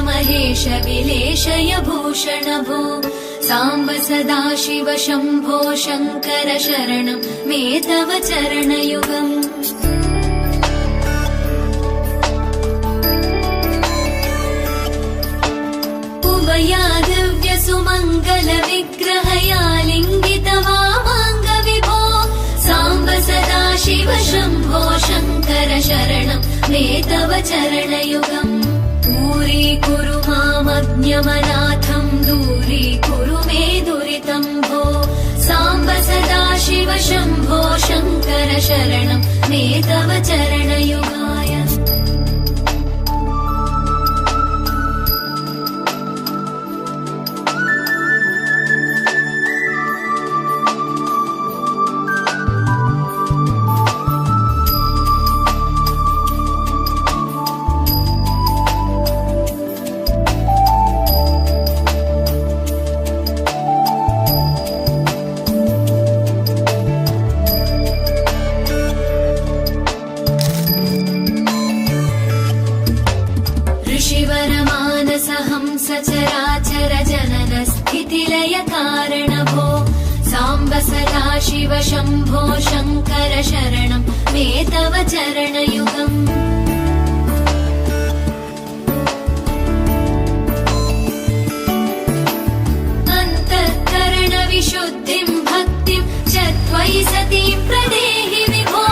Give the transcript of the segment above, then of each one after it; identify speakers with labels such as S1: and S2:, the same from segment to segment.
S1: महेश विलेशय भूषण भो साम्ब सदाशिव शम्भो शङ्कर शरणं मे तव चरणयुगम् उभया दिव्य सुमङ्गल विग्रहया लिङ्गित वामाङ्ग विभो साम्ब सदाशिव शम्भो शङ्कर शरणं मे तव चरणयुगम् दूरीकुरु मामज्ञमनाथं दूरीकुरु मे दुरितं भो साम्ब सदाशिव शम्भो शङ्कर शरणं मे तव चरणयुगाय सचराचर जनन स्थितिलय कारण भो साम्ब सदाशिव शम्भो शङ्कर शरणं मे तव चरणयुगम् अन्तःकरण विशुद्धिं भक्तिं च त्वयि सतीं प्रदेहि विभो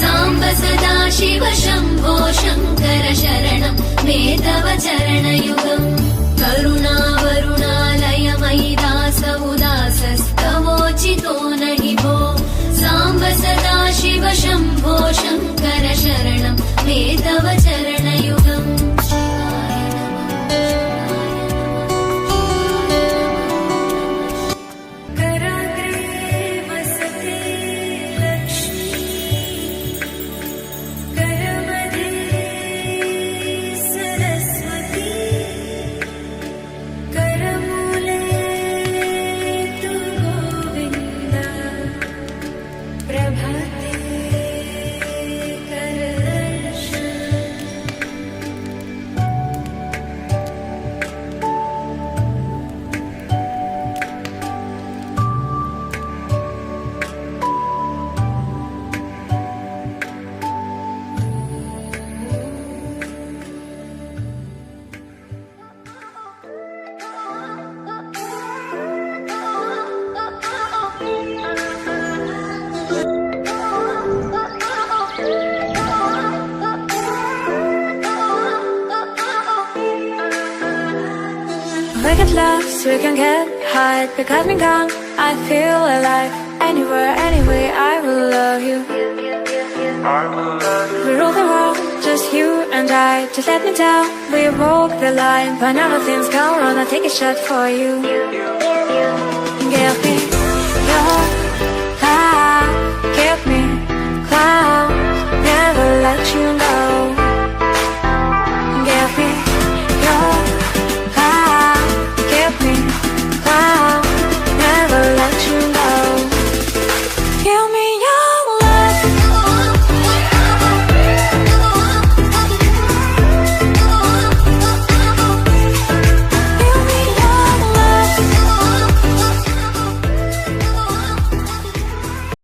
S1: साम्ब सदाशिव शम्भो शङ्कर शरणं मे तव चरणयुगम् करुणावरुणालय मयि दास उदासस्तवोचितो नहि भो साम्ब सदाशिव शम्भो शङ्कर शरणं मे तव चरणयुगम्
S2: We get lost, we can get high. Because me gone, I feel alive. Anywhere, anyway, I will love you. We rule the world, just you and I. Just let me down, we walk the line. Whenever things go wrong, I'll take a shot for you. Give me your love, keep me clown. Never let you go.